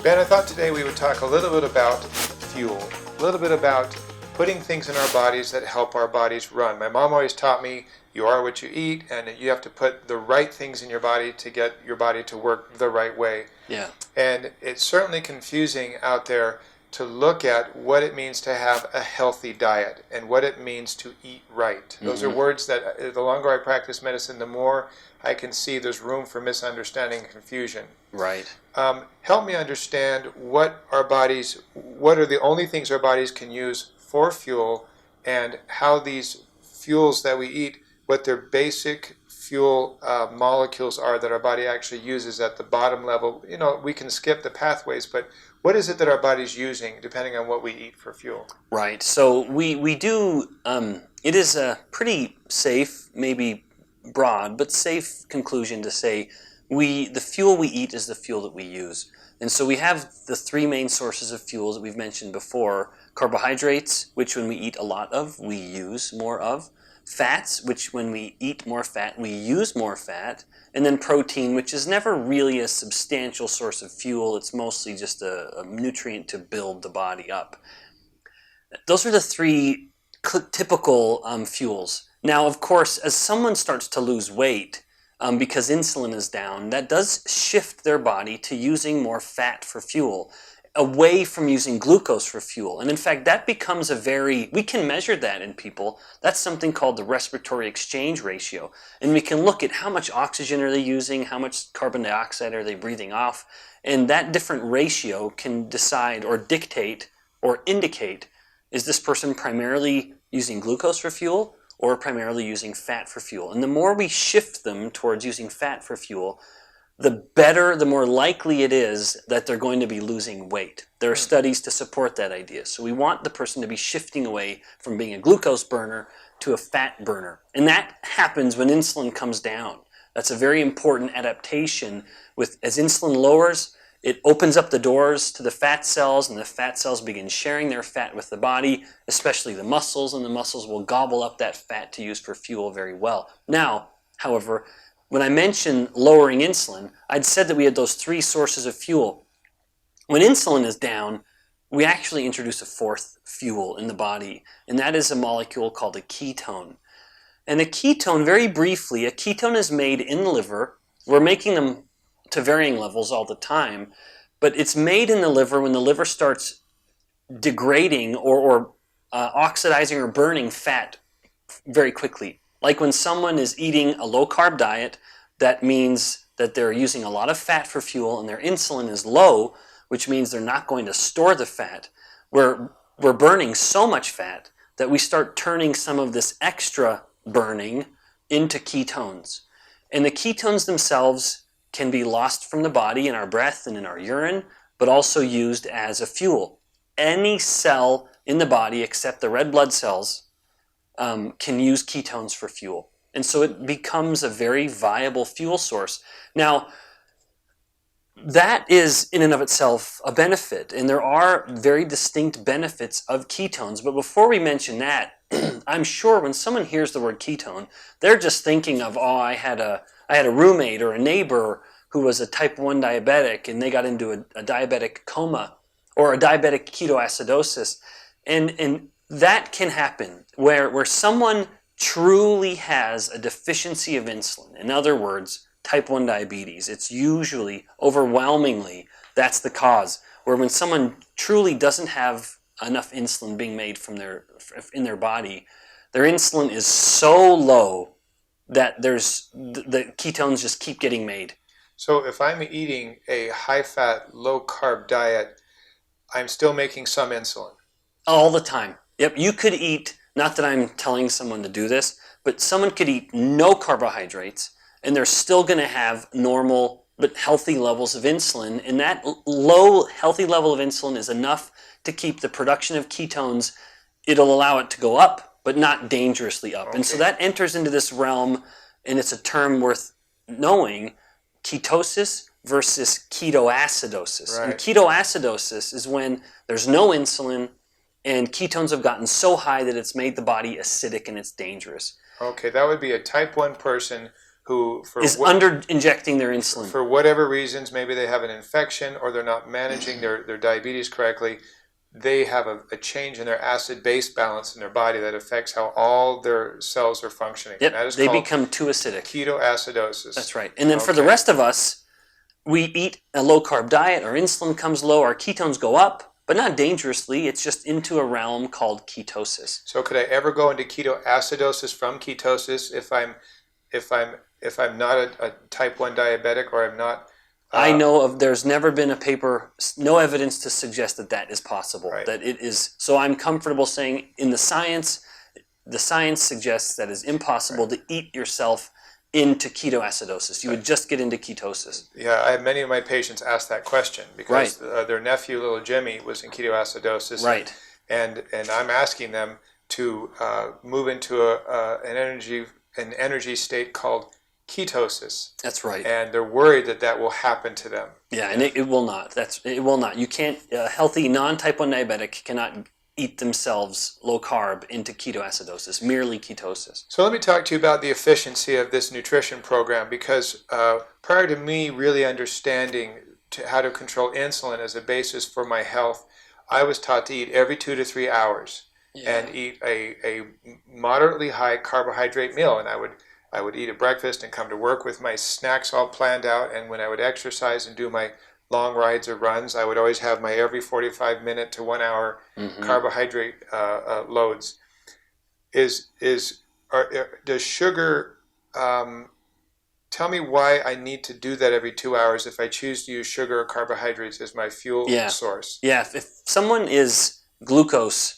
Ben, I thought today we would talk a little bit about fuel, a little bit about putting things in our bodies that help our bodies run. My mom always taught me you are what you eat, and you have to put the right things in your body to get your body to work the right way. Yeah. And it's certainly confusing out there to look at what it means to have a healthy diet and what it means to eat right. Those are words that the longer I practice medicine, the more I can see there's room for misunderstanding and confusion. Right. Help me understand what are the only things our bodies can use for fuel, and how these fuels that we eat, what their basic fuel molecules are that our body actually uses at the bottom level. You know, we can skip the pathways, but what is it that our body's using depending on what we eat for fuel? Right. So we do, it is a pretty safe, maybe broad, but safe conclusion to say the fuel we eat is the fuel that we use. And so we have the three main sources of fuels that we've mentioned before: carbohydrates, which when we eat a lot of, we use more of; fats, which when we eat more fat, we use more fat; and then protein, which is never really a substantial source of fuel. It's mostly just a nutrient to build the body up. Those are the three typical fuels. Now, of course, as someone starts to lose weight, because insulin is down, that does shift their body to using more fat for fuel, away from using glucose for fuel. And in fact, that becomes we can measure that in people. That's something called the respiratory exchange ratio. And we can look at how much oxygen are they using, how much carbon dioxide are they breathing off. And that different ratio can decide or dictate or indicate, is this person primarily using glucose for fuel or primarily using fat for fuel? And the more we shift them towards using fat for fuel, the better, the more likely it is that they're going to be losing weight. There are studies to support that idea. So we want the person to be shifting away from being a glucose burner to a fat burner. And that happens when insulin comes down. That's a very important adaptation. As insulin lowers, it opens up the doors to the fat cells, and the fat cells begin sharing their fat with the body, especially the muscles, and the muscles will gobble up that fat to use for fuel very well. Now, however, when I mentioned lowering insulin, I'd said that we had those three sources of fuel. When insulin is down, we actually introduce a fourth fuel in the body, and that is a molecule called a ketone. And a ketone, very briefly, a ketone is made in the liver. We're making them to varying levels all the time, but it's made in the liver when the liver starts degrading or oxidizing or burning fat very quickly. Like when someone is eating a low-carb diet, that means that they're using a lot of fat for fuel and their insulin is low, which means they're not going to store the fat. We're burning so much fat that we start turning some of this extra burning into ketones. And the ketones themselves can be lost from the body in our breath and in our urine, but also used as a fuel. Any cell in the body except the red blood cells can use ketones for fuel. And so it becomes a very viable fuel source. Now, that is in and of itself a benefit, and there are very distinct benefits of ketones. But before we mention that, I'm sure when someone hears the word ketone, they're just thinking of, I had a roommate or a neighbor who was a type 1 diabetic, and they got into a diabetic coma or a diabetic ketoacidosis. And that can happen where someone truly has a deficiency of insulin. In other words, type 1 diabetes. It's usually, overwhelmingly, that's the cause. Where when someone truly doesn't have enough insulin being made in their body, their insulin is so low that the ketones just keep getting made. So if I'm eating a high-fat, low-carb diet, I'm still making some insulin? All the time. Yep, you could eat, not that I'm telling someone to do this, but someone could eat no carbohydrates, and they're still going to have normal but healthy levels of insulin. And that low, healthy level of insulin is enough to keep the production of ketones. It'll allow it to go up, but not dangerously up. Okay. And so that enters into this realm, and it's a term worth knowing: ketosis versus ketoacidosis. Right. And ketoacidosis is when there's no insulin and ketones have gotten so high that it's made the body acidic and it's dangerous. Okay, that would be a type 1 person who is under injecting their insulin. For whatever reasons, maybe they have an infection or they're not managing their diabetes correctly, they have a change in their acid-base balance in their body that affects how all their cells are functioning. Yep, That is they called become too acidic. Ketoacidosis. That's right. And then for the rest of us, we eat a low-carb diet, our insulin comes low, our ketones go up, but not dangerously. It's just into a realm called ketosis. So could I ever go into ketoacidosis from ketosis if I'm not a type 1 diabetic, or I'm not... I know of, there's never been a paper, no evidence to suggest that that is possible. Right. That it is. So I'm comfortable saying in the science suggests that it's impossible to eat yourself into ketoacidosis. You would just get into ketosis. Yeah, I have many of my patients ask that question because their nephew, little Jimmy, was in ketoacidosis. Right. And I'm asking them to move into an energy state called ketosis. That's right. And they're worried that will happen to them. Yeah, and it will not. It will not. You can't. A healthy non-type 1 diabetic cannot eat themselves low carb into ketoacidosis, merely ketosis. So let me talk to you about the efficiency of this nutrition program, because prior to me really understanding how to control insulin as a basis for my health, I was taught to eat every 2 to 3 hours and eat a moderately high carbohydrate meal. And I would eat a breakfast and come to work with my snacks all planned out. And when I would exercise and do my long rides or runs, I would always have my every 45-minute to 1 hour carbohydrate loads. Does sugar... tell me why I need to do that every 2 hours if I choose to use sugar or carbohydrates as my fuel source. Yeah, if someone is glucose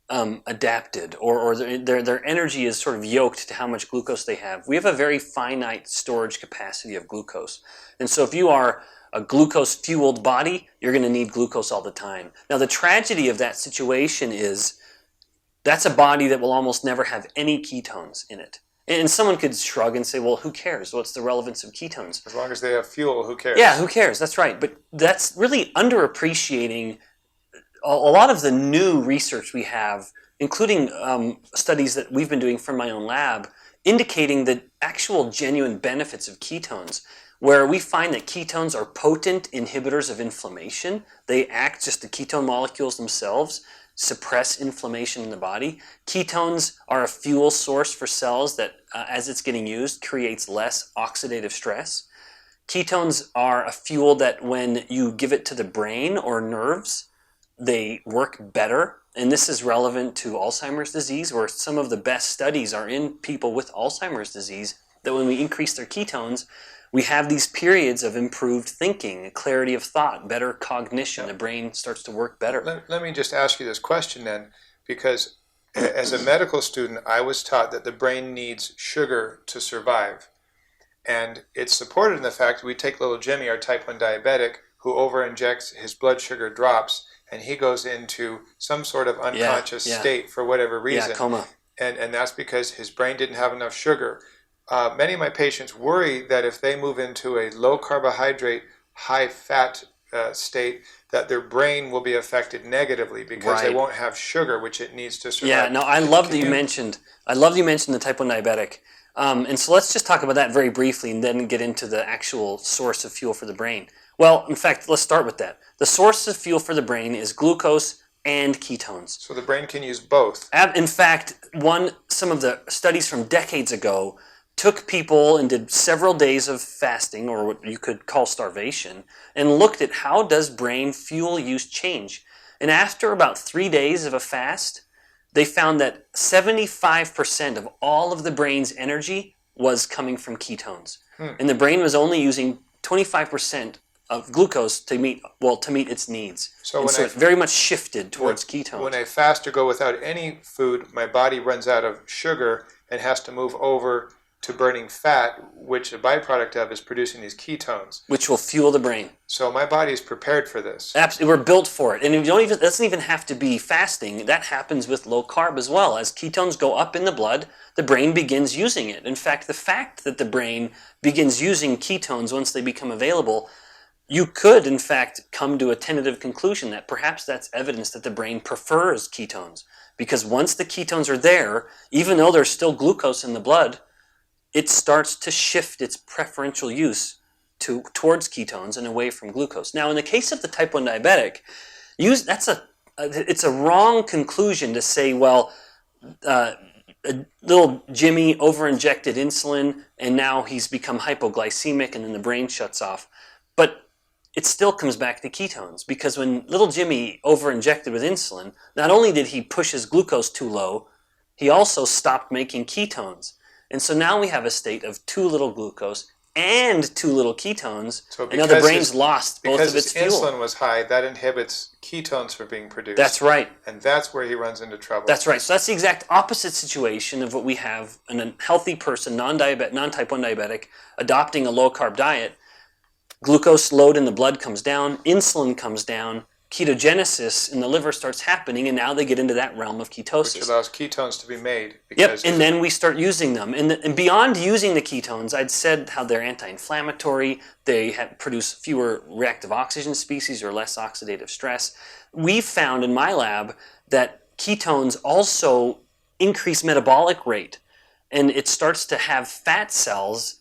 adapted, or their energy is sort of yoked to how much glucose they have, we have a very finite storage capacity of glucose. And so if you are a glucose-fueled body, you're going to need glucose all the time. Now, the tragedy of that situation is that's a body that will almost never have any ketones in it. And someone could shrug and say, well, who cares? What's the relevance of ketones? As long as they have fuel, who cares? Yeah, who cares? That's right. But that's really underappreciating a lot of the new research we have, including studies that we've been doing from my own lab, indicating the actual genuine benefits of ketones, where we find that ketones are potent inhibitors of inflammation. They act, just the ketone molecules themselves suppress inflammation in the body. Ketones are a fuel source for cells that, as it's getting used, creates less oxidative stress. Ketones are a fuel that when you give it to the brain or nerves, they work better. And this is relevant to Alzheimer's disease, where some of the best studies are in people with Alzheimer's disease, that when we increase their ketones, we have these periods of improved thinking, clarity of thought, better cognition. The brain starts to work better. Let me just ask you this question then, because as a medical student, I was taught that the brain needs sugar to survive. And it's supported in the fact that we take little Jimmy, our type 1 diabetic, who over-injects, his blood sugar drops, and he goes into some sort of unconscious state for whatever reason. Yeah, coma. And that's because his brain didn't have enough sugar. Many of my patients worry that if they move into a low carbohydrate, high fat state, that their brain will be affected negatively because they won't have sugar, which it needs to survive. Yeah, no, I love that you mentioned the type 1 diabetic. And so let's just talk about that very briefly and then get into the actual source of fuel for the brain. Well, in fact, let's start with that. The source of fuel for the brain is glucose and ketones. So the brain can use both. In fact, some of the studies from decades ago took people and did several days of fasting, or what you could call starvation, and looked at how does brain fuel use change. And after about 3 days of a fast, they found that 75% of all of the brain's energy was coming from ketones. And the brain was only using 25% of glucose to meet its needs. So it very much shifted towards ketones. When I fast or go without any food, my body runs out of sugar and has to move over to burning fat, which a byproduct of is producing these ketones. Which will fuel the brain. So my body is prepared for this. Absolutely, we're built for it. And it doesn't even have to be fasting. That happens with low carb as well. As ketones go up in the blood, the brain begins using it. In fact, the fact that the brain begins using ketones once they become available, you could, in fact, come to a tentative conclusion that perhaps that's evidence that the brain prefers ketones. Because once the ketones are there, even though there's still glucose in the blood, it starts to shift its preferential use towards ketones and away from glucose. Now, in the case of the type 1 diabetic, it's a wrong conclusion to say, well, little Jimmy overinjected insulin and now he's become hypoglycemic and then the brain shuts off. But it still comes back to ketones, because when little Jimmy overinjected with insulin, not only did he push his glucose too low, he also stopped making ketones. And so now we have a state of too little glucose and too little ketones, and now the brain's lost both of its fuel. Because insulin was high, that inhibits ketones from being produced. That's right. And that's where he runs into trouble. That's right. So that's the exact opposite situation of what we have in a healthy person, non-type 1 diabetic, adopting a low-carb diet. Glucose load in the blood comes down, insulin comes down, ketogenesis in the liver starts happening, and now they get into that realm of ketosis. Which allows ketones to be made. Yep, and then we start using them. And beyond using the ketones, I'd said how they're anti-inflammatory, they produce fewer reactive oxygen species or less oxidative stress. We found in my lab that ketones also increase metabolic rate, and it starts to have fat cells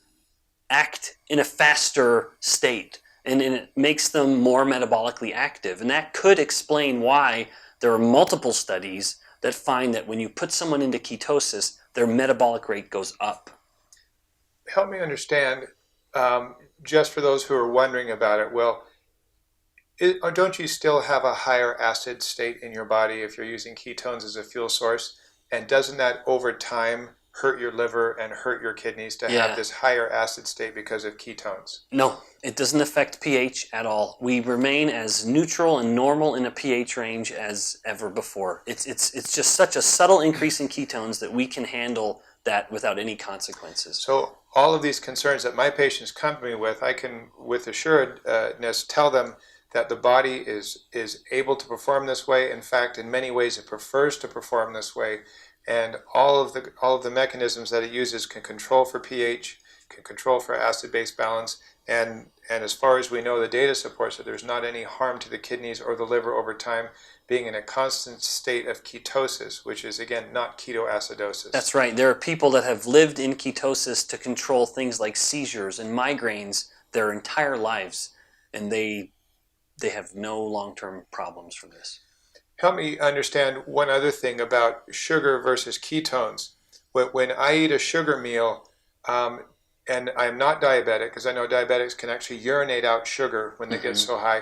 act in a faster state, and it makes them more metabolically active. And that could explain why there are multiple studies that find that when you put someone into ketosis, their metabolic rate goes up. Help me understand, just for those who are wondering about it, well, don't you still have a higher acid state in your body if you're using ketones as a fuel source? And doesn't that over time hurt your liver and hurt your kidneys to have this higher acid state because of ketones? No, it doesn't affect pH at all. We remain as neutral and normal in a pH range as ever before. It's just such a subtle increase in ketones that we can handle that without any consequences. So all of these concerns that my patients come to me with, I can with assuredness tell them that the body is able to perform this way. In fact, in many ways it prefers to perform this way. And all of the mechanisms that it uses can control for pH, can control for acid-base balance, and as far as we know, the data supports that there's not any harm to the kidneys or the liver over time, being in a constant state of ketosis, which is, again, not ketoacidosis. That's right. There are people that have lived in ketosis to control things like seizures and migraines their entire lives, and they have no long-term problems from this. Help me understand one other thing about sugar versus ketones. When I eat a sugar meal, and I'm not diabetic, because I know diabetics can actually urinate out sugar when they get so high,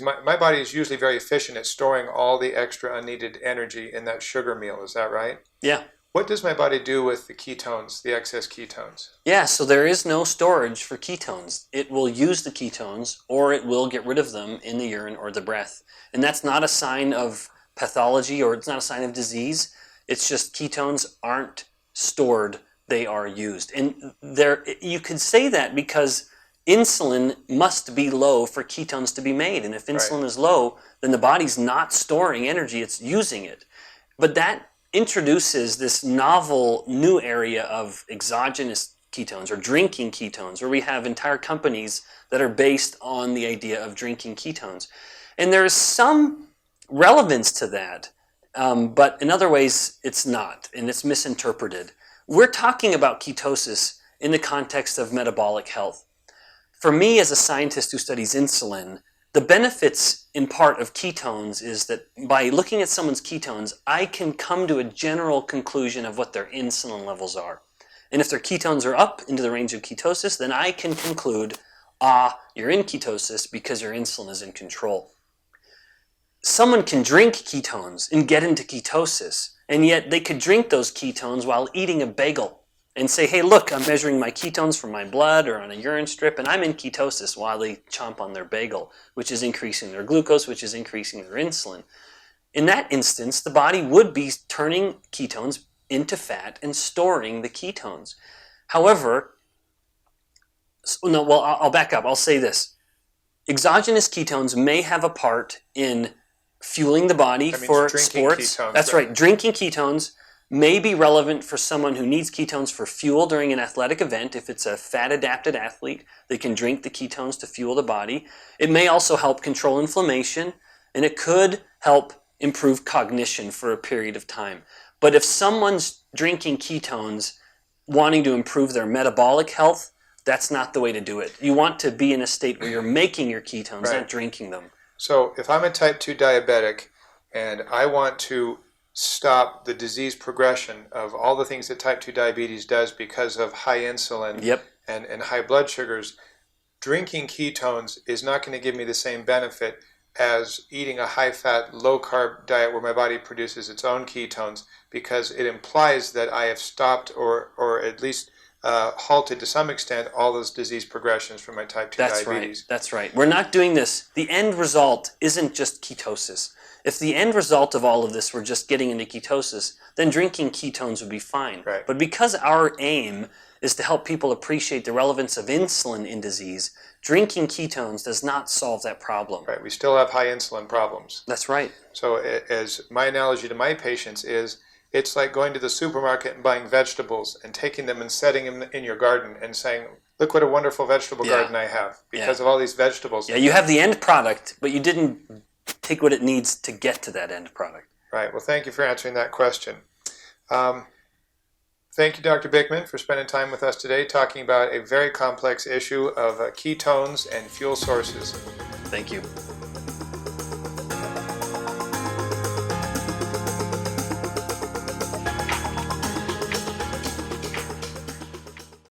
my body is usually very efficient at storing all the extra unneeded energy in that sugar meal. Is that right? Yeah. What does my body do with the ketones, the excess ketones? Yeah, so there is no storage for ketones. It will use the ketones, or it will get rid of them in the urine or the breath. And that's not a sign of pathology, or it's not a sign of disease. It's just ketones aren't stored, they are used. And you could say that because insulin must be low for ketones to be made. And if insulin is low, then the body's not storing energy, it's using it. But that introduces this novel new area of exogenous ketones, or drinking ketones, where we have entire companies that are based on the idea of drinking ketones. And there's some relevance to that, but in other ways it's not, and it's misinterpreted. We're talking about ketosis in the context of metabolic health. For me, as a scientist who studies insulin, the benefits in part of ketones is that by looking at someone's ketones, I can come to a general conclusion of what their insulin levels are. And if their ketones are up into the range of ketosis, then I can conclude, you're in ketosis because your insulin is in control. Someone can drink ketones and get into ketosis, and yet they could drink those ketones while eating a bagel and say, hey, look, I'm measuring my ketones from my blood or on a urine strip, and I'm in ketosis while they chomp on their bagel, which is increasing their glucose, which is increasing their insulin. In that instance, the body would be turning ketones into fat and storing the ketones. However, I'll back up. I'll say this. Exogenous ketones may have a part in fueling the body for sports. Ketones, that's right. Drinking ketones may be relevant for someone who needs ketones for fuel during an athletic event. If it's a fat-adapted athlete, they can drink the ketones to fuel the body. It may also help control inflammation, and it could help improve cognition for a period of time. But if someone's drinking ketones wanting to improve their metabolic health, that's not the way to do it. You want to be in a state where you're making your ketones, Right. not drinking them. So if I'm a type 2 diabetic and I want to stop the disease progression of all the things that type 2 diabetes does because of high insulin Yep. and high blood sugars, drinking ketones is not going to give me the same benefit as eating a high-fat, low-carb diet where my body produces its own ketones, because it implies that I have stopped or at least halted to some extent all those disease progressions from my type 2 diabetes. That's right. We're not doing this. The end result isn't just ketosis. If the end result of all of this were just getting into ketosis, then drinking ketones would be fine. Right. But because our aim is to help people appreciate the relevance of insulin in disease, drinking ketones does not solve that problem. Right. We still have high insulin problems. That's right. So as my analogy to my patients is, it's like going to the supermarket and buying vegetables and taking them and setting them in your garden and saying, look what a wonderful vegetable garden I have because of all these vegetables. Yeah, you have the end product, but you didn't take what it needs to get to that end product. Right. Well, thank you for answering that question. Thank you, Dr. Bickman, for spending time with us today talking about a very complex issue of ketones and fuel sources. Thank you.